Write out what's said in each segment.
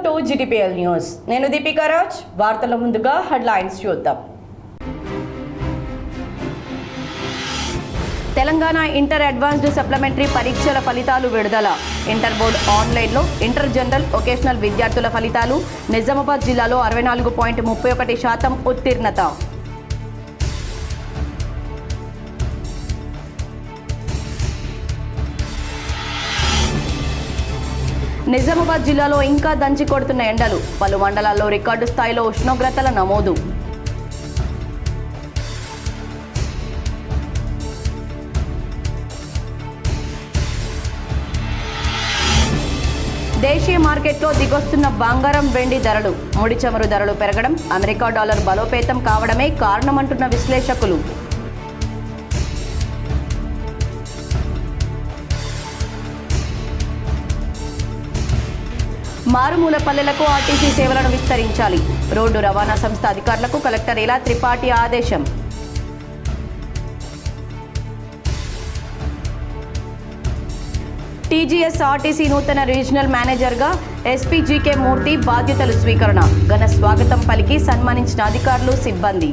To GTPL news. నేను దీపికా రాజ్. వార్తల ముందుగా హెడ్లైన్స్ చూద్దాం. తెలంగాణ ఇంటర్ అడ్వాన్స్డ్ సప్లిమెంటరీ పరీక్షల ఫలితాలు విడుదల. ఇంటర్ బోర్డు ఆన్లైన్లో ఇంటర్ జనరల్ వొకేషనల్ విద్యార్థుల ఫలితాలు. నిజామాబాద్ జిల్లాలో 64.31% ఉత్తీర్ణత. నిజామాబాద్ జిల్లాలో ఇంకా దంచి కొడుతున్న ఎండలు. పలు మండలాల్లో రికార్డు స్థాయిలో ఉష్ణోగ్రతల నమోదు. దేశీయ మార్కెట్లో దిగొస్తున్న బంగారం వెండి ధరలు. ముడి చమురు ధరలు పెరగడం, అమెరికా డాలర్ బలోపేతం కావడమే కారణమంటున్న విశ్లేషకులు. మారుమూల పల్లెలకు ఆర్టీసీ సేవలను విస్తరించాలి. రోడ్డు రవాణా సంస్థ అధికారులకు కలెక్టర్ ఇలా త్రిపాఠి ఆదేశం. టీజీఎస్ ఆర్టీసీ నూతన రీజనల్ మేనేజర్గా ఎస్పీ జీకే మూర్తి బాధ్యతలు స్వీకరణ. ఘన స్వాగతం పలికి సన్మానించిన అధికారులు, సిబ్బంది.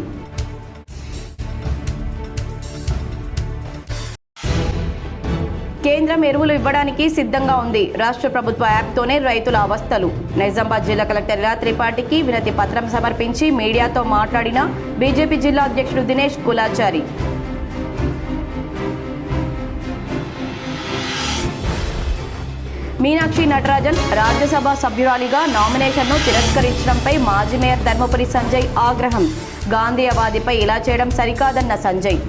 కేంద్రం ఎరువులు ఇవ్వడానికి సిద్ధంగా ఉంది. రాష్ట్ర ప్రభుత్వ యాప్తోనే రైతుల అవస్థలు. నిజామాబాద్ జిల్లా కలెక్టర్ ఇలా త్రిపాఠికి వినతి పత్రం సమర్పించి మీడియాతో మాట్లాడిన బీజేపీ జిల్లా అధ్యక్షుడు దినేష్ కులాచారి. మీనాక్షి నటరాజన్ రాజ్యసభ సభ్యురాలిగా నామినేషన్ను తిరస్కరించడంపై మాజీ మేయర్ ధర్మపురి సంజయ్ ఆగ్రహం. గాంధీవాదిపై ఇలా చేయడం సరికాదన్న సంజయ్.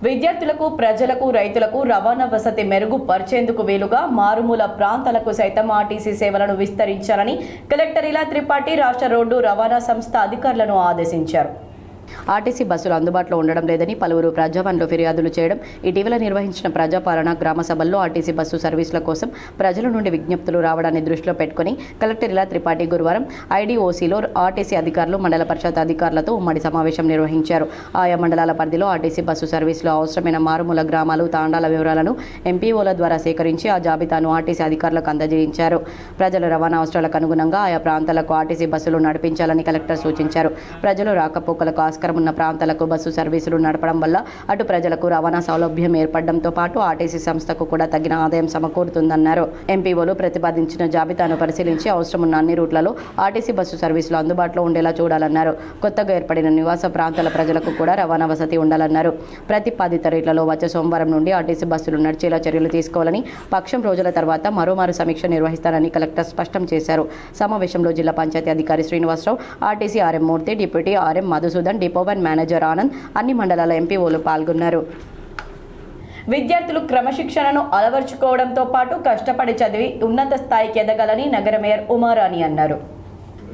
విద్యార్థులకు, ప్రజలకు, రైతులకు రవాణా వసతి మెరుగుపరిచేందుకు వీలుగా మారుమూల ప్రాంతాలకు సైతం ఆర్టీసీ సేవలను విస్తరించాలని కలెక్టర్ ఇలా త్రిపాఠి రాష్ట్ర రోడ్డు రవాణా సంస్థ అధికారులను ఆదేశించారు. ఆర్టీసీ బస్సులు అందుబాటులో ఉండడం లేదని పలువురు ప్రజావాణిలో ఫిర్యాదులు చేయడం, ఇటీవల నిర్వహించిన ప్రజాపాలన గ్రామ సభల్లో ఆర్టీసీ బస్సు సర్వీసుల కోసం ప్రజల నుండి విజ్ఞప్తులు రావడాన్ని దృష్టిలో పెట్టుకుని కలెక్టర్ ఇలా త్రిపాఠి గురువారం ఐడీఓసీలో ఆర్టీసీ అధికారులు, మండల పరిషత్ అధికారులతో ఉమ్మడి సమావేశం నిర్వహించారు. ఆయా మండలాల పరిధిలో ఆర్టీసీ బస్సు సర్వీసులో అవసరమైన మారుమూల గ్రామాలు, తాండాల వివరాలను ఎంపీఓల ద్వారా సేకరించి ఆ జాబితాను ఆర్టీసీ అధికారులకు అందజేయించారు. ప్రజల రవాణా అవసరాలకు అనుగుణంగా ఆయా ప్రాంతాలకు ఆర్టీసీ బస్సులు నడిపించాలని కలెక్టర్ సూచించారు. ప్రజలు రాకపోకలకు ఆస్కారం ఉన్న ప్రాంతాలకు బస్సు సర్వీసులు నడపడం వల్ల అటు ప్రజలకు రవాణా సౌలభ్యం ఏర్పడడంతో పాటు ఆర్టీసీ సంస్థకు కూడా తగిన ఆదాయం సమకూరుతుందన్నారు. ఎంపీఓలు ప్రతిపాదించిన జాబితాను పరిశీలించి అవసరం ఉన్న అన్ని రూట్లలో ఆర్టీసీ బస్సు సర్వీసులు అందుబాటులో ఉండేలా చూడాలన్నారు. కొత్తగా ఏర్పడిన నివాస ప్రాంతాల ప్రజలకు కూడా రవాణా వసతి ఉండాలన్నారు. ప్రతిపాదిత రేట్లలో వచ్చే సోమవారం నుండి ఆర్టీసీ బస్సులు నడిచేలా చర్యలు తీసుకోవాలని, పక్షం రోజుల తర్వాత మరోమారు సమీక్ష నిర్వహిస్తారని కలెక్టర్ స్పష్టం చేశారు. సమావేశంలో జిల్లా పంచాయతీ అధికారి Srinivasarao, RTC RM Murthy, deputy RM Madhusudan, depot manager Anand, అన్ని మండలాల ఎంపీఓలు పాల్గొన్నారు. విద్యార్థులు క్రమశిక్షణను అలవర్చుకోవడంతో పాటు కష్టపడి చదివి ఉన్నత స్థాయికి ఎదగాలని నగర మేయర్ ఉమారాణి అన్నారు.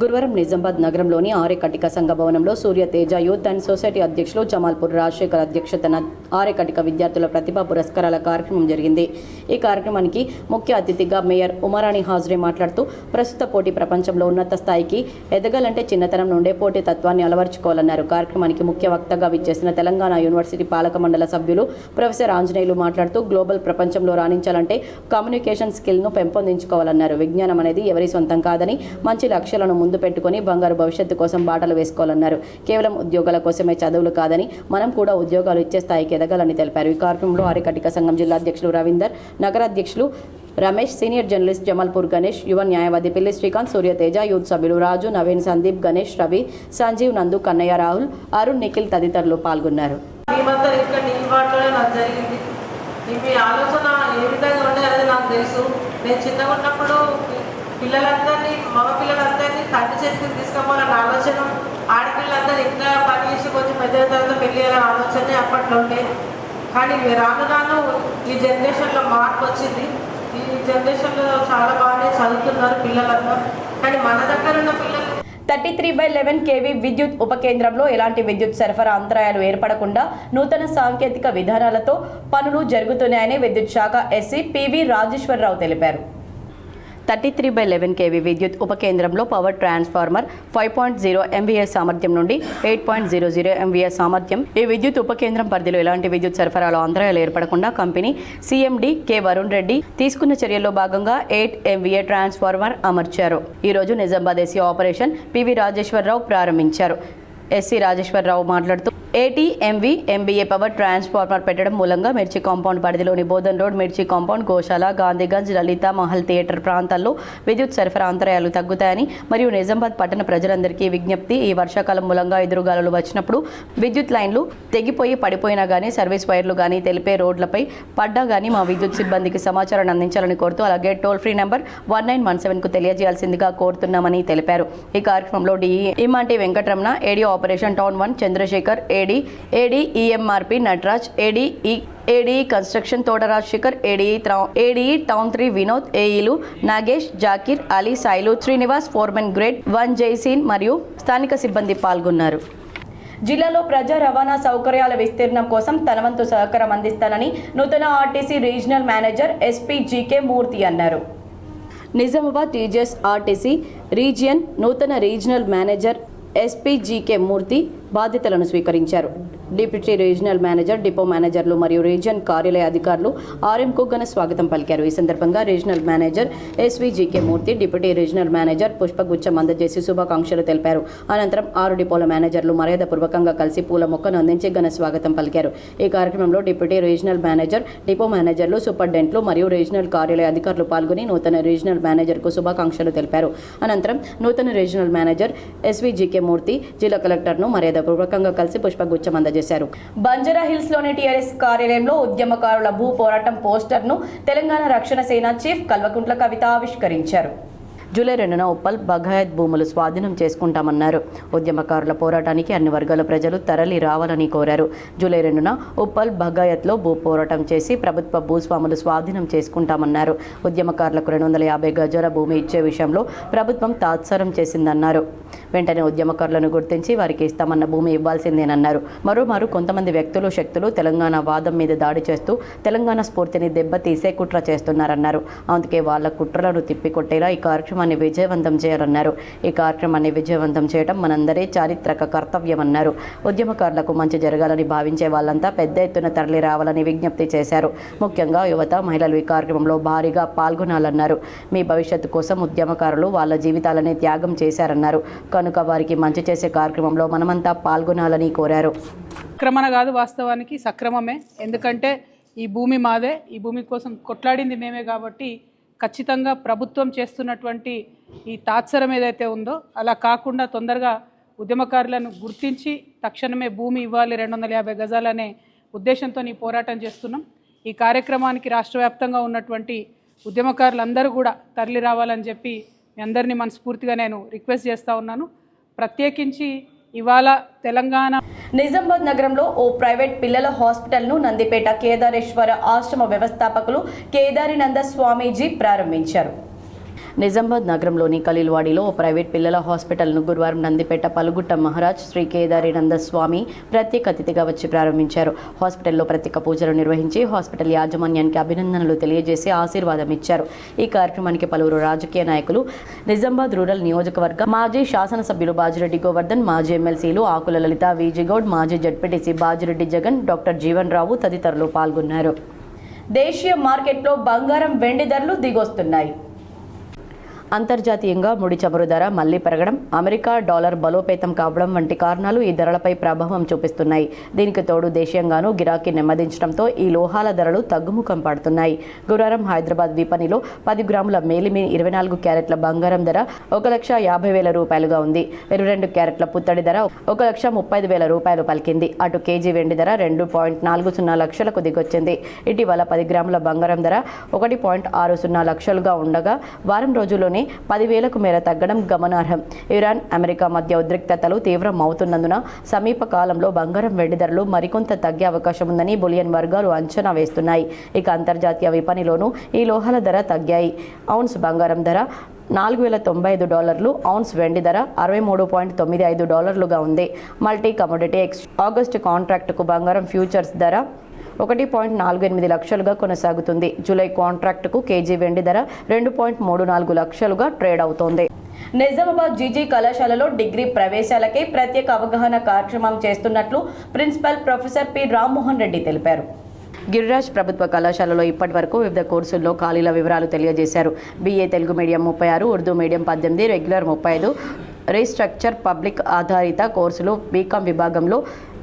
గురువారం నిజామాబాద్ నగరంలోని ఆర్య కటిక సంఘ భవనంలో సూర్య తేజ యూత్ అండ్ సొసైటీ అధ్యక్షులు జమాల్పూర్ రాజశేఖర్ అధ్యక్షతన ఆర్య కటిక విద్యార్థుల ప్రతిభా పురస్కారాల కార్యక్రమం జరిగింది. ఈ కార్యక్రమానికి ముఖ్య అతిథిగా మేయర్ ఉమారాణి హాజరై మాట్లాడుతూ, ప్రస్తుత పోటీ ప్రపంచంలో ఉన్నత స్థాయికి ఎదగాలంటే చిన్నతనం నుండే పోటీ తత్వాన్ని అలవర్చుకోవాలన్నారు. కార్యక్రమానికి ముఖ్య వక్తగా విచ్చేసిన తెలంగాణ యూనివర్సిటీ పాలక మండల సభ్యులు ప్రొఫెసర్ ఆంజనేయులు మాట్లాడుతూ, గ్లోబల్ ప్రపంచంలో రాణించాలంటే కమ్యూనికేషన్ స్కిల్ను పెంపొందించుకోవాలన్నారు. విజ్ఞానం అనేది ఎవరి సొంతం కాదని, మంచి లక్ష్యాలను ముందు పెట్టుకుని బంగారు భవిష్యత్తు కోసం బాటలు వేసుకోవాలన్నారు. కేవలం ఉద్యోగాల కోసమే చదువులు కాదని, మనం కూడా ఉద్యోగాలు ఇచ్చే స్థాయికి ఎదగాలని తెలిపారు. ఈ కార్యక్రమంలో ఆర్యకటిక సంఘం జిల్లా అధ్యక్షులు రవీందర్, నగర అధ్యక్షులు రమేష్, సీనియర్ జర్నలిస్ట్ జమాల్పూర్ గణేష్, యువ న్యాయవాది పిల్లి శ్రీకాంత్, సూర్యతేజ, యూత్ సభ్యులు రాజు, నవీన్, సందీప్, గణేష్, రవి, సంజీవ్, నందు, కన్నయ్య, రాహుల్, అరుణ్, నిఖిల్ తదితరులు పాల్గొన్నారు. పిల్లలందరినీ, మగ పిల్లలందరినీ తండ్రి చేతికి తీసుకోవాలన్న ఆలోచన, ఆడపిల్లలందరూ ఇంకా పని చేసి కొంచెం పెద్ద తరగతిలో పెళ్లి చేయాలనే ఆలోచనే అప్పట్లో ఉండే. కానీ రాను రాను ఈ జనరేషన్లో మార్పు వచ్చింది. ఈ జనరేషన్లో చాలా బాగానే చదువుతున్నారు పిల్లలందరూ. కానీ మన దగ్గర ఉన్న పిల్లలు 33/11 kV విద్యుత్ ఉపకేంద్రంలో ఎలాంటి విద్యుత్ సరఫరా అంతరాయాలు ఏర్పడకుండా నూతన సాంకేతిక విధానాలతో పనులు జరుగుతున్నాయని విద్యుత్ శాఖ ఎస్సీ పివి రాజేశ్వరరావు తెలిపారు. 33/11 kV విద్యుత్ ఉప కేంద్రంలో పవర్ ట్రాన్స్ఫార్మర్ 5.0 MVA సామర్థ్యం నుండి 8.00 MVA సామర్థ్యం. ఈ విద్యుత్ ఉప కేంద్రం పరిధిలో ఎలాంటి విద్యుత్ సరఫరాలో అంతరాయాలు ఏర్పడకుండా company CMD K Varun Reddy తీసుకున్న చర్యల్లో భాగంగా 8 MVA ట్రాన్స్ఫార్మర్ అమర్చారు. ఈ రోజు Nizamabad SE operation PV Rajeshwararao ప్రారంభించారు. ఎస్సీ రాజేశ్వరరావు మాట్లాడుతూ 80 MV MVA పవర్ ట్రాన్స్ఫార్మర్ పెట్టడం మూలంగా మిర్చి కాంపౌండ్ పరిధిలోని బోధన్ రోడ్, మిర్చి కాంపౌండ్, గోశాల, గాంధీగంజ్, లలిత మహల్ థియేటర్ ప్రాంతాల్లో విద్యుత్ సరఫరా అంతరాయాలు తగ్గుతాయని మరియు నిజామాబాద్ పట్టణ ప్రజలందరికీ విజ్ఞప్తి. ఈ వర్షాకాలం మూలంగా ఎదురుగాలులు వచ్చినప్పుడు విద్యుత్ లైన్లు తెగిపోయి పడిపోయినా కానీ, సర్వీస్ వైర్లు కానీ తెలిపే రోడ్లపై పడ్డా కానీ మా విద్యుత్ సిబ్బందికి సమాచారాన్ని అందించాలని కోరుతూ, అలాగే టోల్ ఫ్రీ నెంబర్ 1917కు తెలియజేయాల్సిందిగా కోరుతున్నామని తెలిపారు. ఈ కార్యక్రమంలో DE Immanti Venkataramana, AD operation town 1 Chandrashekar, AD EMRP Nataraj, AD construction Thota Rajashekar, AD town 3 Vinod, ఏఈలు నాగేష్, జాకీర్, అలీ, సాయిలు, శ్రీనివాస్, ఫోర్మెన్ గ్రేడ్ 1 జైసీన్ మరియు స్థానిక సిబ్బంది పాల్గొన్నారు. జిల్లాలో ప్రజా రవాణా సౌకర్యాల విస్తీర్ణం కోసం తన వంతు సహకారం అందిస్తానని నూతన RTC regional manager SP GK మూర్తి అన్నారు. నిజామాబాద్ టీజీఎస్ ఆర్టీసీ రీజియన్ నూతన రీజనల్ మేనేజర్ SP GK మూర్తి బాధ్యతలను స్వీకరించారు. డిప్యూటీ రీజనల్ మేనేజర్, డిపో మేనేజర్లు మరియు రీజియన్ కార్యాలయ అధికారులు RM ఘన స్వాగతం పలికారు. ఈ సందర్భంగా రీజనల్ మేనేజర్ SP GK మూర్తి, డిప్యూటీ రీజనల్ మేనేజర్ పుష్పగుచ్చం అందజేసి శుభాకాంక్షలు తెలిపారు. అనంతరం 6 డిపోల మేనేజర్లు మర్యాదపూర్వకంగా కలిసి పూల మొక్కను అందించి ఘన స్వాగతం పలికారు. ఈ కార్యక్రమంలో డిప్యూటీ రీజనల్ మేనేజర్, డిపో మేనేజర్లు, సూపరింటెండెంట్లు మరియు రీజనల్ కార్యాలయ అధికారులు పాల్గొని నూతన రీజనల్ మేనేజర్కు శుభాకాంక్షలు తెలిపారు. అనంతరం నూతన రీజనల్ మేనేజర్ SP GK మూర్తి జిల్లా కలెక్టర్ను మర్యాదపూర్వకంగా కలిసి పుష్పగుచ్చం అందజేశారు. బంజారా హిల్స్ లోని టీఆర్ఎస్ కార్యాలయంలో ఉద్యమకారుల భూ పోరాటం పోస్టర్ను తెలంగాణ రక్షణ సేన చీఫ్ కల్వకుంట్ల కవిత ఆవిష్కరించారు. జూలై 2న ఉప్పల్ బగాయత్ భూములు స్వాధీనం చేసుకుంటామన్నారు. ఉద్యమకారుల పోరాటానికి అన్ని వర్గాల ప్రజలు తరలి రావాలని కోరారు. జూలై 2న ఉప్పల్ బగాయత్లో భూ పోరాటం చేసి ప్రభుత్వ భూస్వాములు స్వాధీనం చేసుకుంటామన్నారు. ఉద్యమకారులకు 250 గజాల భూమి ఇచ్చే విషయంలో ప్రభుత్వం తాత్సారం చేసిందన్నారు. వెంటనే ఉద్యమకారులను గుర్తించి వారికి ఇస్తామన్న భూమి ఇవ్వాల్సిందేనన్నారు. మరోమారు కొంతమంది వ్యక్తులు, శక్తులు తెలంగాణ వాదం మీద దాడి చేస్తూ తెలంగాణ స్ఫూర్తిని దెబ్బతీసే కుట్ర చేస్తున్నారన్నారు. అందుకే వాళ్ళ కుట్రలను తిప్పికొట్టేలా ఈ కార్యక్రమాన్ని విజయవంతం చేయాలన్నారు. ఈ కార్యక్రమాన్ని విజయవంతం చేయడం మనందరి చారిత్రక కర్తవ్యమన్నారు. ఉద్యమకారులకు మంచి జరగాలని భావించే వాళ్ళంతా పెద్ద ఎత్తున తరలి రావాలని విజ్ఞప్తి చేశారు. ముఖ్యంగా యువత, మహిళలు ఈ కార్యక్రమంలో భారీగా పాల్గొనాలన్నారు. మీ భవిష్యత్తు కోసం ఉద్యమకారులు వాళ్ళ జీవితాలని త్యాగం చేశారన్నారు. కనుక వారికి మంచి చేసే కార్యక్రమంలో మనమంతా పాల్గొనాలని కోరారు. సక్రమణ కాదు, వాస్తవానికి సక్రమమే. ఎందుకంటే ఈ భూమి మాదే, ఈ భూమి కోసం కొట్లాడింది మేమే. కాబట్టి ఖచ్చితంగా ప్రభుత్వం చేస్తున్నటువంటి ఈ తాత్సరం ఏదైతే ఉందో అలా కాకుండా తొందరగా ఉద్యమకారులను గుర్తించి తక్షణమే భూమి ఇవ్వాలి 250 గజాలనే ఉద్దేశంతో ఈ పోరాటం చేస్తున్నాం. ఈ కార్యక్రమానికి రాష్ట్ర వ్యాప్తంగా ఉన్నటువంటి ఉద్యమకారులందరూ కూడా తరలి రావాలని చెప్పి మీ అందరినీ మనస్ఫూర్తిగా నేను రిక్వెస్ట్ చేస్తూ ఉన్నాను. ప్రత్యేకించి ఇవాళ తెలంగాణ నిజామాబాద్ నగరంలో ఓ ప్రైవేట్ పిల్లల హాస్పిటల్ను నందిపేట కేదారేశ్వర ఆశ్రమ వ్యవస్థాపకులు కేదారినంద స్వామీజీ ప్రారంభించారు. నిజామాబాద్ నగరంలోని ఖలీల్వాడిలో ఓ ప్రైవేట్ పిల్లల హాస్పిటల్ను గురువారం నందిపేట పలుగుట్ట మహారాజ్ శ్రీ కేదారినంద స్వామి ప్రత్యేక అతిథిగా వచ్చి ప్రారంభించారు. హాస్పిటల్లో ప్రత్యేక పూజలు నిర్వహించి హాస్పిటల్ యాజమాన్యానికి అభినందనలు తెలియజేసి ఆశీర్వాదం ఇచ్చారు. ఈ కార్యక్రమానికి పలువురు రాజకీయ నాయకులు, నిజామాబాద్ రూరల్ నియోజకవర్గ మాజీ శాసనసభ్యులు బాజిరెడ్డి గోవర్ధన్, మాజీ ఎమ్మెల్సీలు ఆకుల లలిత, విజిగౌడ్, మాజీ జడ్పీటీసీ బాజిరెడ్డి జగన్, డాక్టర్ జీవన్ రావు తదితరులు పాల్గొన్నారు. దేశీయ మార్కెట్లో బంగారం, వెండి ధరలు దిగొస్తున్నాయి. అంతర్జాతీయంగా ముడి చమురు ధర మళ్లీ పెరగడం, అమెరికా డాలర్ బలోపేతం కావడం వంటి కారణాలు ఈ ధరలపై ప్రభావం చూపిస్తున్నాయి. దీనికి తోడు దేశీయంగానూ గిరాకీ నెమ్మదించడంతో ఈ లోహాల ధరలు తగ్గుముఖం పడుతున్నాయి. గురువారం హైదరాబాద్ విపణిలో 10 గ్రాముల మేలిమి 24 క్యారెట్ల బంగారం ధర 1,50,000 రూపాయలుగా ఉంది. 22 క్యారెట్ల పుత్తడి ధర 1,35,000 రూపాయలు పలికింది. అటు కేజీ వెండి ధర 2.40 లక్షలకు దిగొచ్చింది. ఇటీవల 10 గ్రాముల బంగారం ధర 1.60 లక్షలుగా ఉండగా వారం రోజుల్లోనే 10,000కు మేర తగ్గడం గమనార్హం. ఇరాన్, అమెరికా మధ్య ఉద్రిక్తతలు తీవ్రం అవుతున్నందున సమీప కాలంలో బంగారం, వెండి ధరలు మరికొంత తగ్గే అవకాశం ఉందని బులియన్ వర్గాలు అంచనా వేస్తున్నాయి. ఇక అంతర్జాతీయ విపణిలోనూ ఈ లోహాల ధర తగ్గాయి. ఔన్స్ బంగారం ధర $4,095, ఔన్స్ వెండి ధర $63.95గా ఉంది. మల్టీ కమోడిటీ ఆగస్టు కాంట్రాక్టుకు బంగారం ఫ్యూచర్స్ ధర 1.48 లక్షలుగా కొనసాగుతుంది. జూలై కాంట్రాక్టుకు కేజీ వెండి ధర 2.34 లక్షలుగా ట్రేడ్ అవుతోంది. నిజామాబాద్ జీజీ కళాశాలలో డిగ్రీ ప్రవేశాలకై ప్రత్యేక అవగాహన కార్యక్రమం చేస్తున్నట్లు principal professor P Rammohan Reddy తెలిపారు. గిరిరాజ్ ప్రభుత్వ కళాశాలలో ఇప్పటి వరకు వివిధ కోర్సుల్లో ఖాళీల వివరాలు తెలియజేశారు. BA Telugu medium 36, Urdu medium 18, regular 35, restructure public ఆధారిత కోర్సులు బీకాం విభాగంలో,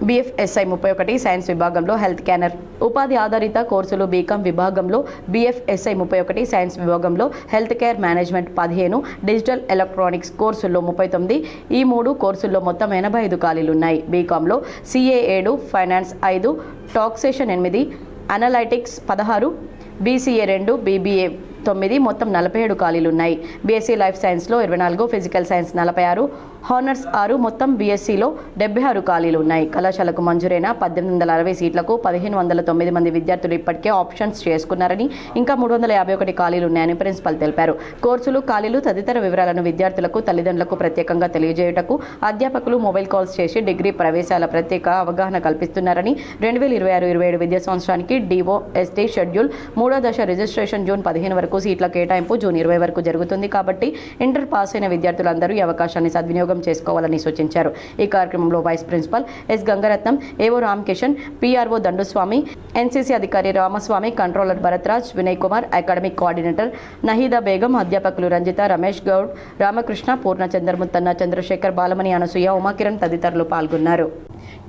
BFSI 31, సైన్స్ విభాగంలో హెల్త్ కేర్ ఉపాధి ఆధారిత కోర్సులు బీకాం విభాగంలో, BFSI 31, సైన్స్ విభాగంలో health care management 15, digital electronics కోర్సుల్లో 39. ఈ 3 కోర్సుల్లో మొత్తం 85 ఖాళీలున్నాయి. బీకాంలో CA 7, finance 5, taxation 8, analytics 16, BCA 2, BBA 9, మొత్తం 47 ఖాళీలున్నాయి. BSc లైఫ్ సైన్స్లో 24, ఫిజికల్ సైన్స్ 46, హానర్స్ 6, మొత్తం BScలో 76 ఖాళీలు ఉన్నాయి. కళాశాలకు మంజూరైన 1860 సీట్లకు 1509 మంది విద్యార్థులు ఇప్పటికే ఆప్షన్స్ చేసుకున్నారని, ఇంకా 351 ఖాళీలు ఉన్నాయని ప్రిన్సిపల్ తెలిపారు. కోర్సులు, ఖాళీలు తదితర వివరాలను విద్యార్థులకు, తల్లిదండ్రులకు ప్రత్యేకంగా తెలియజేయుటకు అధ్యాపకులు మొబైల్ కాల్స్ చేసి డిగ్రీ ప్రవేశాల ప్రత్యేక అవగాహన కల్పిస్తున్నారని, 2026-27 విద్యా సంవత్సరానికి DOST షెడ్యూల్ 3వ దశ రిజిస్ట్రేషన్ జూన్ 15 వరకు, సీట్ల కేటాయింపు జూన్ 20 వరకు జరుగుతుంది. కాబట్టి ఇంటర్ పాస్ అయిన విద్యార్థులందరూ ఈ అవకాశాన్ని సద్వినియోగం చేసుకోవాలని సూచించారు. ఈ కార్యక్రమంలో vice principal S Gangaratnam, AO Ramakishan, PRO Danduswamy, NCC అధికారి Ramaswamy, controller Bharathraj, Vinay Kumar, academic coordinator Naheeda Begum, అధ్యాపకులు రంజిత, రమేష్ గౌడ్, రామకృష్ణ, పూర్ణచంద్ర, ముత్తన్న, చంద్రశేఖర్, బాలమణి, అనసూయ, ఉమాకిరణ్ తదితరులు పాల్గొన్నారు.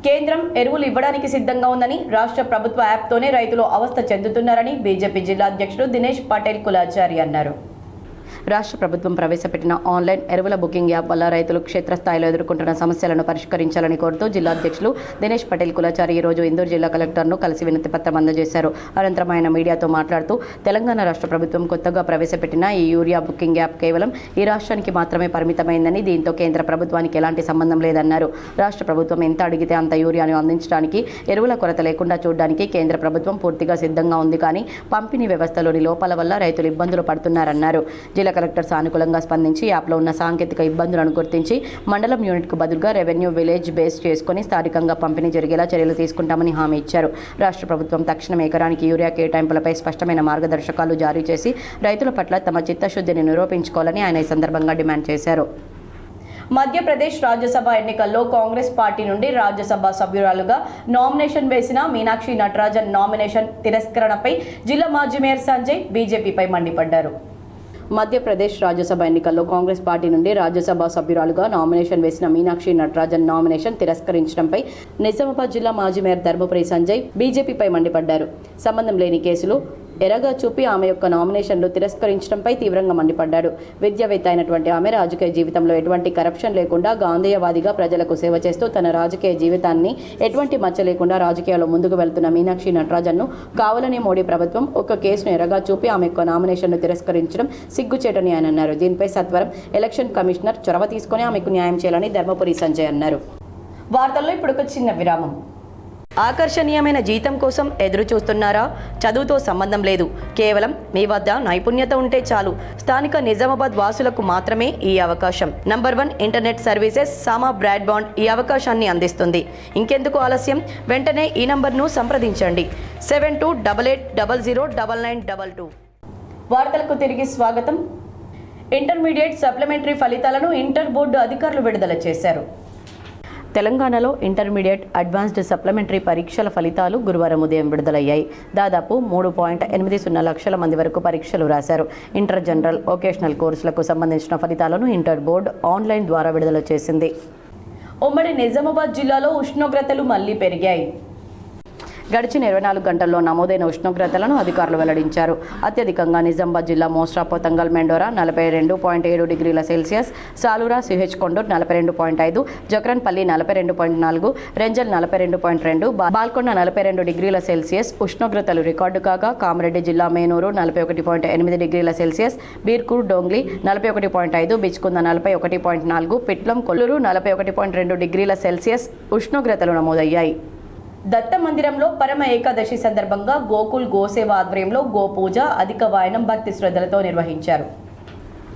కేంద్రం ఎరువులు ఇవ్వడానికి సిద్ధంగా ఉందని, రాష్ట్ర ప్రభుత్వ యాప్తోనే రైతులు అవస్థ చెందుతున్నారని బీజేపీ జిల్లా అధ్యక్షుడు దినేష్ పటేల్ కులాచారి అన్నారు. రాష్ట్ర ప్రభుత్వం ప్రవేశపెట్టిన ఆన్లైన్ ఎరువుల బుకింగ్ యాప్ వల్ల రైతులు క్షేత్రస్థాయిలో ఎదుర్కొంటున్న సమస్యలను పరిష్కరించాలని కోరుతూ జిల్లా అధ్యక్షులు దినేష్ పటేల్ కులాచారి ఈరోజు ఇందూరు జిల్లా కలెక్టర్ను కలిసి వినతి పత్రం అందజేశారు. అనంతరం ఆయన మీడియాతో మాట్లాడుతూ, తెలంగాణ రాష్ట్ర ప్రభుత్వం కొత్తగా ప్రవేశపెట్టిన ఈ యూరియా బుకింగ్ యాప్ కేవలం ఈ రాష్ట్రానికి మాత్రమే పరిమితమైందని, దీంతో కేంద్ర ప్రభుత్వానికి ఎలాంటి సంబంధం లేదన్నారు. రాష్ట్ర ప్రభుత్వం ఎంత అడిగితే అంత యూరియాను అందించడానికి, ఎరువుల కొరత లేకుండా చూడడానికి కేంద్ర ప్రభుత్వం పూర్తిగా సిద్ధంగా ఉంది. కానీ పంపిణీ వ్యవస్థలోని లోపాల వల్ల రైతులు ఇబ్బందులు పడుతున్నారన్నారు. జిల్లా కలెక్టర్ సానుకూలంగా స్పందించి యాప్లో ఉన్న సాంకేతిక ఇబ్బందులను గుర్తించి మండలం యూనిట్కు బదులుగా రెవెన్యూ విలేజ్ బేస్ చేసుకుని స్థానికంగా పంపిణీ జరిగేలా చర్యలు తీసుకుంటామని హామీ ఇచ్చారు. రాష్ట్ర ప్రభుత్వం తక్షణం ఎకరానికి యూరియా కేటాయింపులపై స్పష్టమైన మార్గదర్శకాలు జారీ చేసి రైతుల పట్ల తమ చిత్తశుద్ధిని నిరూపించుకోవాలని ఆయన ఈ సందర్భంగా డిమాండ్ చేశారు. మధ్యప్రదేశ్ రాజ్యసభ ఎన్నికల్లో కాంగ్రెస్ పార్టీ నుండి రాజ్యసభ సభ్యురాలుగా నామినేషన్ వేసిన మీనాక్షి నటరాజన్ నామినేషన్ తిరస్కరణపై జిల్లా మాజీ మేయర్ సంజయ్ బీజేపీపై మండిపడ్డారు. మధ్యప్రదేశ్ రాజ్యసభ ఎన్నికల్లో కాంగ్రెస్ పార్టీ నుండి రాజ్యసభ సభ్యురాలుగా నామినేషన్ వేసిన మీనాక్షి నటరాజన్ నామినేషన్ తిరస్కరించడంపై నిజామాబాద్ జిల్లా మాజీ మేయర్ ధర్మపురి సంజయ్ బీజేపీపై మండిపడ్డారు. సంబంధం లేని కేసులు ఎరగా చూపి ఆమె యొక్క నామినేషన్లు తిరస్కరించడంపై తీవ్రంగా మండిపడ్డాడు. విద్యావేత్త అయినటువంటి ఆమె రాజకీయ జీవితంలో ఎటువంటి కరప్షన్ లేకుండా గాంధేయవాదిగా ప్రజలకు సేవ చేస్తూ తన రాజకీయ జీవితాన్ని ఎటువంటి మచ్చ లేకుండా రాజకీయాల్లో ముందుకు వెళ్తున్న మీనాక్షి నటరాజన్ను కావాలని మోడీ ప్రభుత్వం ఒక కేసును ఎరగా చూపి ఆమె యొక్క నామినేషన్ను తిరస్కరించడం సిగ్గుచేటని ఆయన అన్నారు. దీనిపై సత్వరం ఎలక్షన్ కమిషనర్ చొరవ తీసుకుని ఆమెకు న్యాయం చేయాలని ధర్మపురి సంజయ్ అన్నారు. వార్తల్లో ఇప్పుడు ఒక చిన్న విరామం. ఆకర్షణీయమైన జీతం కోసం ఎదురు చూస్తున్నారా? చదువుతో సంబంధం లేదు, కేవలం మీ వద్ద నైపుణ్యత ఉంటే చాలు. స్థానిక నిజామాబాద్ వాసులకు మాత్రమే ఈ అవకాశం. నంబర్ 1 ఇంటర్నెట్ సర్వీసెస్ సామా బ్రాడ్బాండ్ ఈ అవకాశాన్ని అందిస్తుంది. ఇంకెందుకు ఆలస్యం? వెంటనే ఈ నంబర్ను సంప్రదించండి 7288009992. వార్తలకు తిరిగి స్వాగతం. ఇంటర్మీడియట్ సప్లిమెంటరీ ఫలితాలను ఇంటర్ బోర్డు అధికారులు విడుదల చేశారు. తెలంగాణలో ఇంటర్మీడియట్ అడ్వాన్స్డ్ సప్లిమెంటరీ పరీక్షల ఫలితాలు గురువారం ఉదయం విడుదలయ్యాయి. దాదాపు 3.80 లక్షల మంది వరకు పరీక్షలు రాశారు. ఇంటర్ జనరల్, వొకేషనల్ కోర్సులకు సంబంధించిన ఫలితాలను ఇంటర్ బోర్డు ఆన్లైన్ ద్వారా విడుదల చేసింది. ఉమ్మడి నిజామాబాద్ జిల్లాలో ఉష్ణోగ్రతలు మళ్లీ పెరిగాయి. గడిచిన 24 గంటల్లో నమోదైన ఉష్ణోగ్రతలను అధికారులు వెల్లడించారు. అత్యధికంగా నిజామాబాద్ జిల్లా మోస్రా పోతంగల్ మెండోరా 42.7 డిగ్రీల సెల్సియస్, సాలూరా సిహెచ్ కొండూర్ 42.5, జక్రన్పల్లి 42.4, రెంజల్ 42.2, బాల్కొండ 42 డిగ్రీల సెల్సియస్ ఉష్ణోగ్రతలు రికార్డు కాగా కామారెడ్డి జిల్లా మేనూరు 41.8 డిగ్రీల సెల్సియస్, బీర్కూర్ డోంగ్లీ 41.5, బిచ్కుంద 41.4, పిట్లం కొల్లూరు 41.2 డిగ్రీల సెల్సియస్ ఉష్ణోగ్రతలు నమోదయ్యాయి. దత్త మందిరంలో పరమ ఏకాదశి సందర్భంగా గోకుల్ గోసేవ ఆధ్వర్యంలో గోపూజ, అధిక వాయనం భక్తి శ్రద్ధలతో నిర్వహించారు.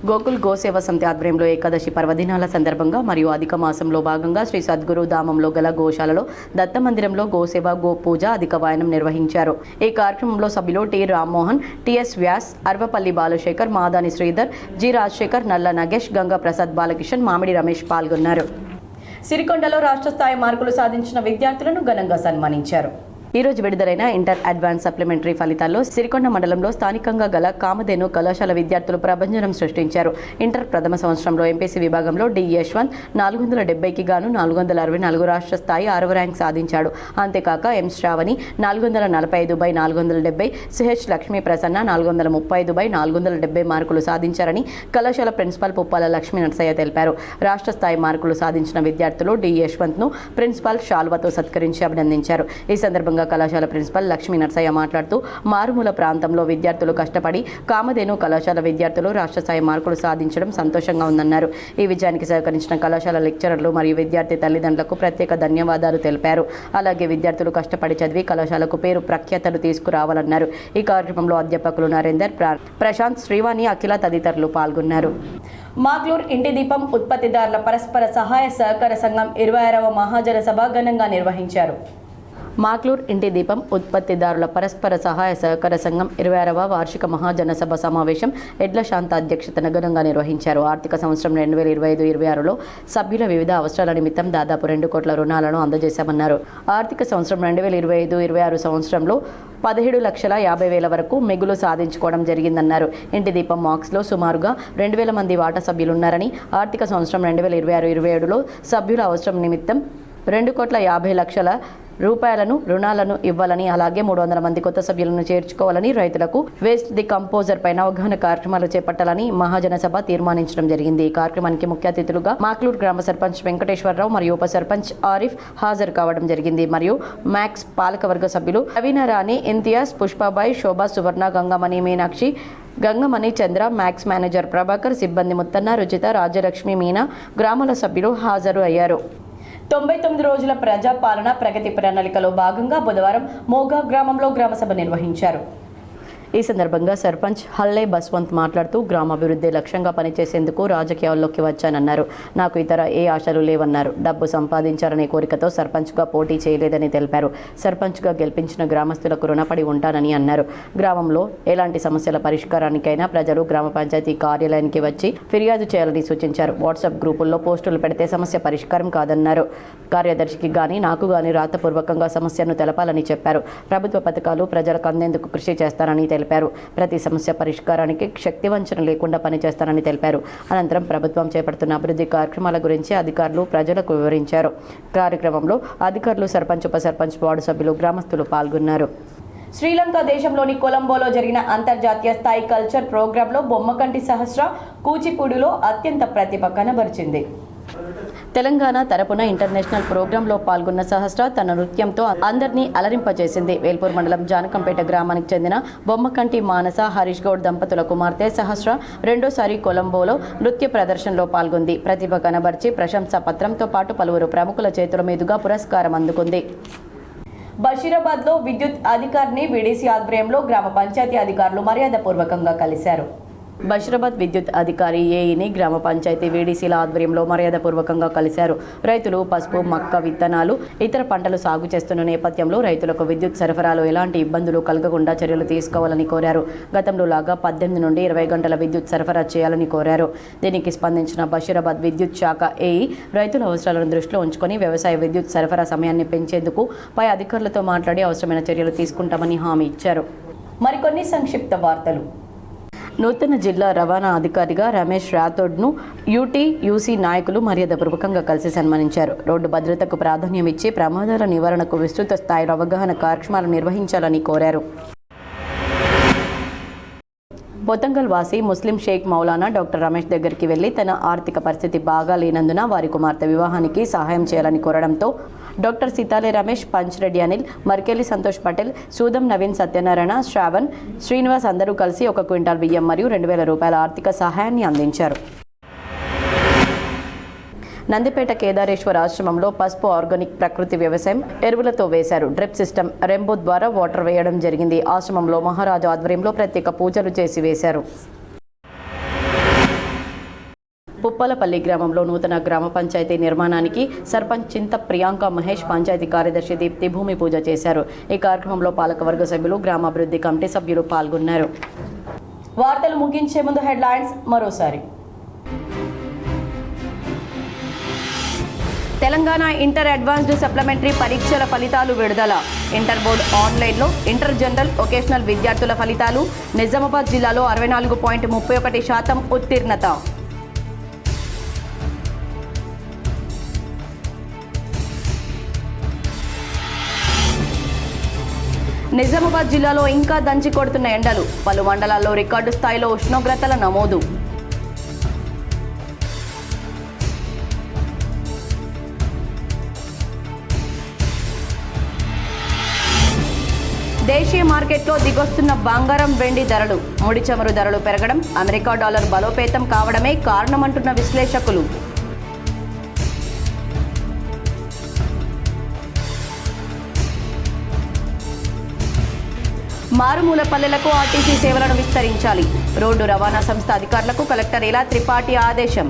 గోకుల్ గోసేవ సమితి ఆధ్వర్యంలో ఏకాదశి పర్వదినాల సందర్భంగా మరియు అధిక మాసంలో భాగంగా శ్రీ సద్గురు ధామంలో గల గోశాలలో దత్త మందిరంలో గోసేవ గో పూజ అధిక వాయనం నిర్వహించారు. ఈ కార్యక్రమంలో సభ్యులు T Rammohan, TS Vyas, Arvapalli Balashekar, Madani Sridhar, G Rajashekar, Nalla Nagesh, Ganga Prasad Balakishan, మామిడి రమేష్ పాల్గొన్నారు. సిరికొండలో రాష్ట్ర స్థాయి మార్కులు సాధించిన విద్యార్థులను ఘనంగా సన్మానించారు. ఈ రోజు విడుదలైన ఇంటర్ అడ్వాన్స్ సప్లిమెంటరీ ఫలితాల్లో సిరికొండ మండలంలో స్థానికంగా గల కామధేను కళాశాల విద్యార్థులు ప్రభంజనం సృష్టించారు. ఇంటర్ ప్రథమ సంవత్సరంలో ఎంపీసీ విభాగంలో డి యశ్వంత్ 470కి గాను 464 రాష్ట్ర స్థాయి 6వ ర్యాంక్ సాధించాడు. అంతేకాక ఎం శ్రావణి 445/470, సిహెచ్ లక్ష్మీ ప్రసన్న 435/470 మార్కులు సాధించారని కళాశాల ప్రిన్సిపాల్ పుప్పాల లక్ష్మీ నరసయ్య తెలిపారు. రాష్ట్ర స్థాయి మార్కులు సాధించిన విద్యార్థులు డి యశ్వంత్ను ప్రిన్సిపాల్ షాల్వాతో సత్కరించి అభినందించారు. ఈ సందర్భంగా కళాశాల ప్రిన్సిపల్ లక్ష్మీ నరసయ్య మాట్లాడుతూ మారుమూల ప్రాంతంలో విద్యార్థులు కష్టపడి కామధేను కళాశాల విద్యార్థులు రాష్ట్ర స్థాయి మార్కులు సాధించడం సంతోషంగా ఉందన్నారు. ఈ విజయానికి సహకరించిన కళాశాల లెక్చరర్లు మరియు విద్యార్థి తల్లిదండ్రులకు ప్రత్యేక ధన్యవాదాలు తెలిపారు. అలాగే విద్యార్థులు కష్టపడి చదివి కళాశాలకు పేరు ప్రఖ్యాతలు తీసుకురావాలన్నారు. ఈ కార్యక్రమంలో అధ్యాపకులు నరేందర్, ప్రశాంత్, శ్రీవాణి, అఖిల తదితరులు పాల్గొన్నారు. మాగ్లూర్ ఇంటి దీపం ఉత్పత్తిదారుల పరస్పర సహాయ సహకార సంఘం 26వ మహాజన సభ ఘనంగా నిర్వహించారు. మాగ్లూర్ ఇంటి దీపం ఉత్పత్తిదారుల పరస్పర సహాయ సహకార సంఘం 26వ వార్షిక మహాజన సభ సమావేశం ఎడ్ల శాంత అధ్యక్షతన ఘనంగా నిర్వహించారు. ఆర్థిక సంవత్సరం 2025-26లో సభ్యుల వివిధ అవసరాల నిమిత్తం దాదాపు 2 కోట్ల రుణాలను అందజేశామన్నారు. ఆర్థిక సంవత్సరం 2025-26 సంవత్సరంలో 17,50,000 వరకు మిగులు సాధించుకోవడం జరిగిందన్నారు. ఇంటి దీపం మాక్స్లో సుమారుగా 2,000 మంది వాటా సభ్యులున్నారని, ఆర్థిక సంవత్సరం 2026-27లో సభ్యుల అవసరం నిమిత్తం 2,50,00,000 రూపాయలను రుణాలను ఇవ్వాలని, అలాగే 300 మంది కొత్త సభ్యులను చేర్చుకోవాలని, రైతులకు వేస్ట్ ది కంపోజర్ పైన అవగాహన కార్యక్రమాలు చేపట్టాలని మహాజన సభ తీర్మానించడం జరిగింది. ఈ కార్యక్రమానికి ముఖ్య అతిథులుగా మాక్లూర్ గ్రామ సర్పంచ్ వెంకటేశ్వరరావు మరియు ఉప సర్పంచ్ ఆరిఫ్ హాజరు కావడం జరిగింది. మరియు మ్యాక్స్ పాలకవర్గ సభ్యులు రవీనా రాణి, ఇంతియాజ్, పుష్పాబాయి, శోభా, సువర్ణ, గంగమణి, మీనాక్షి, గంగమణి, చంద్ర, మ్యాక్స్ మేనేజర్ ప్రభాకర్, సిబ్బంది ముత్తన్న, రుచిత, రాజ్యలక్ష్మి, మీనా, గ్రామాల సభ్యులు హాజరు అయ్యారు. 99 రోజుల ప్రజాపాలన ప్రగతి ప్రణాళికలో భాగంగా బుధవారం మోగా గ్రామంలో గ్రామసభ నిర్వహించారు. ఈ సందర్భంగా సర్పంచ్ హల్లే బస్వంత్ మాట్లాడుతూ గ్రామాభివృద్ధి లక్ష్యంగా పనిచేసేందుకు రాజకీయాల్లోకి వచ్చానన్నారు. నాకు ఇతర ఏ ఆశలు లేవన్నారు. డబ్బు సంపాదించాలనే కోరికతో సర్పంచ్గా పోటీ చేయలేదని తెలిపారు. సర్పంచ్గా గెలిపించిన గ్రామస్తులకు రుణపడి ఉంటానని అన్నారు. గ్రామంలో ఎలాంటి సమస్యల పరిష్కారానికైనా ప్రజలు గ్రామ పంచాయతీ కార్యాలయానికి వచ్చి ఫిర్యాదు చేయాలని సూచించారు. వాట్సాప్ గ్రూపుల్లో పోస్టులు పెడితే సమస్య పరిష్కారం కాదన్నారు. కార్యదర్శికి గాని నాకు గాని రాతపూర్వకంగా సమస్యను తెలపాలని చెప్పారు. ప్రభుత్వ పథకాలు ప్రజలకు అందేందుకు కృషి చేస్తారని తెలిపారు. ప్రతి సమస్య పరిష్కారానికి శక్తివంచన లేకుండా పనిచేస్తానని తెలిపారు. అనంతరం ప్రభుత్వం చేపడుతున్న అభివృద్ధి కార్యక్రమాల గురించి అధికారులు ప్రజలకు వివరించారు. కార్యక్రమంలో అధికారులు, సర్పంచ్, ఉప సర్పంచ్, వార్డు సభ్యులు, గ్రామస్తులు పాల్గొన్నారు. శ్రీలంక దేశంలోని కొలంబోలో జరిగిన అంతర్జాతీయ స్థాయి కల్చర్ ప్రోగ్రాంలో బొమ్మకంటి సహస్ర కూచిపూడిలో అత్యంత ప్రతిభ కనబరిచింది. తెలంగాణ తరపున ఇంటర్నేషనల్ ప్రోగ్రాంలో పాల్గొన్న సహస్ర తన నృత్యంతో అందరినీ అలరింపజేసింది. వేల్పూర్ మండలం జానకంపేట గ్రామానికి చెందిన బొమ్మకంటి మానస, హరీష్ గౌడ్ దంపతుల కుమార్తె సహస్ర రెండోసారి కొలంబోలో నృత్య ప్రదర్శనలో పాల్గొంది. ప్రతిభ కనబర్చి ప్రశంసా పత్రంతో పాటు పలువురు ప్రముఖుల చేతుల మీదుగా పురస్కారం అందుకుంది. బషీరాబాద్లో విద్యుత్ అధికారిని వీడీసీ ఆధ్వర్యంలో గ్రామ పంచాయతీ అధికారులు మర్యాదపూర్వకంగా కలిశారు. బషీరాబాద్ విద్యుత్ అధికారి ఏఈని గ్రామ పంచాయతీ వీడీసీల ఆధ్వర్యంలో మర్యాదపూర్వకంగా కలిశారు. రైతులు పసుపు, మక్క విత్తనాలు, ఇతర పంటలు సాగు చేస్తున్న నేపథ్యంలో రైతులకు విద్యుత్ సరఫరాలో ఎలాంటి ఇబ్బందులు కలగకుండా చర్యలు తీసుకోవాలని కోరారు. గతంలో లాగా 18 నుండి 20 గంటల విద్యుత్ సరఫరా చేయాలని కోరారు. దీనికి స్పందించిన బషీరాబాద్ విద్యుత్ శాఖ ఏఈ రైతుల అవసరాలను దృష్టిలో ఉంచుకొని వ్యవసాయ విద్యుత్ సరఫరా సమయాన్ని పెంచేందుకు పై అధికారులతో మాట్లాడి అవసరమైన చర్యలు తీసుకుంటామని హామీ ఇచ్చారు. మరికొన్ని సంక్షిప్త వార్తలు. నూతన జిల్లా రవాణా అధికారిగా రమేష్ రాథోడ్ను యూసీ నాయకులు మర్యాదపూర్వకంగా కలిసి సన్మానించారు. రోడ్డు భద్రతకు ప్రాధాన్యం ఇచ్చి ప్రమాదాల నివారణకు విస్తృత స్థాయిలో అవగాహన కార్యక్రమాలు నిర్వహించాలని కోరారు. పొతంగల్ వాసి ముస్లిం షేక్ మౌలానా డాక్టర్ రమేష్ దగ్గరికి వెళ్లి తన ఆర్థిక పరిస్థితి బాగా లేనందున వారి కుమార్తె వివాహానికి సహాయం చేయాలని కోరడంతో డాక్టర్ సితాలే రమేష్, పంచ్రెడ్డి అనిల్, మర్కెలి సంతోష్ పటేల్, సూదం నవీన్, సత్యనారాయణ, శ్రావణ్, శ్రీనివాస్ అందరూ కలిసి 1 క్వింటాల్ బియ్యం మరియు 2,000 రూపాయల ఆర్థిక సహాయాన్ని అందించారు. నందిపేట కేదారేశ్వర ఆశ్రమంలో పసుపు ఆర్గానిక్ ప్రకృతి వ్యవసాయం ఎరువులతో వేశారు. డ్రిప్ సిస్టమ్ రెంబో ద్వారా వాటర్ వేయడం జరిగింది. ఆశ్రమంలో మహారాజు ఆధ్వర్యంలో ప్రత్యేక పూజలు చేసి వేశారు. ఉప్పలపల్లి గ్రామంలో నూతన గ్రామ పంచాయతీ నిర్మాణానికి సర్పంచ్ చింత ప్రియాంక మహేష్, పంచాయతీ కార్యదర్శి దీప్తి భూమి పూజ చేశారు. ఈ కార్యక్రమంలో పాలకవర్గ సభ్యులు, గ్రామాభివృద్ధి కమిటీ సభ్యులు పాల్గొన్నారు. వార్తలు ముగించే ముందు హెడ్లైన్స్ మరోసారి. తెలంగాణ ఇంటర్ అడ్వాన్స్డ్ సప్లిమెంటరీ పరీక్షల ఫలితాలు విడుదల. ఇంటర్ బోర్డు ఆన్లైన్లో ఇంటర్ జనరల్, వొకేషనల్ విద్యార్థుల ఫలితాలు. నిజామాబాద్ జిల్లాలో 64.31% ఉత్తీర్ణత. నిజామాబాద్ జిల్లాలో ఇంకా దంచి కొడుతున్న ఎండలు. పలు మండలాల్లో రికార్డు స్థాయిలో ఉష్ణోగ్రతల నమోదు. దేశీయ మార్కెట్లో దిగొస్తున్న బంగారం, వెండి ధరలు. ముడి చమురు ధరలు పెరగడం, అమెరికా డాలర్ బలోపేతం కావడమే కారణమంటున్న విశ్లేషకులు. మారుమూల పల్లెలకు ఆర్టీసీ సేవలను విస్తరించాలి. రోడ్డు రవాణా సంస్థ అధికారులకు కలెక్టర్ ఇలా త్రిపాఠి ఆదేశం.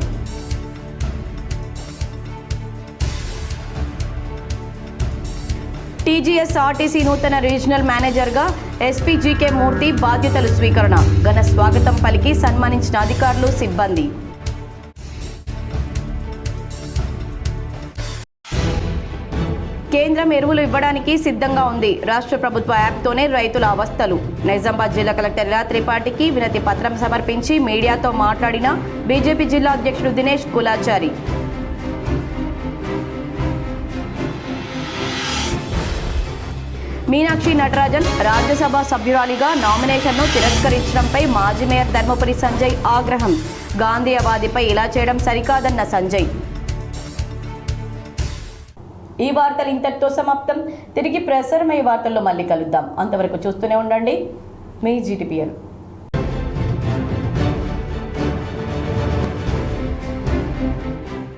టీజీఎస్ ఆర్టీసీ నూతన రీజనల్ మేనేజర్గా ఎస్పీ జీకే మూర్తి బాధ్యతలు స్వీకరణ. ఘన స్వాగతం పలికి సన్మానించిన అధికారులు, సిబ్బంది. కేంద్రం ఎరువులు ఇవ్వడానికి సిద్ధంగా ఉంది. రాష్ట్ర ప్రభుత్వ యాప్తోనే రైతుల అవస్థలు. నిజామాబాద్ జిల్లా కలెక్టర్ ఇలా త్రిపాఠికి వినతి పత్రం సమర్పించి మీడియాతో మాట్లాడిన బీజేపీ జిల్లా అధ్యక్షుడు దినేష్ కులాచారి. మీనాక్షి నటరాజన్ రాజ్యసభ సభ్యురాలిగా నామినేషన్ను తిరస్కరించడంపై మాజీ మేయర్ ధర్మపురి సంజయ్ ఆగ్రహం. గాంధీయవాదిపై ఇలా చేయడం సరికాదన్న సంజయ్. ఈ వార్తలు ఇంతటితో సమాప్తం. తిరిగి ప్రసారమయ్యే వార్తల్లో మళ్ళీ కలుద్దాం. అంతవరకు చూస్తూనే ఉండండి మీ GTPL.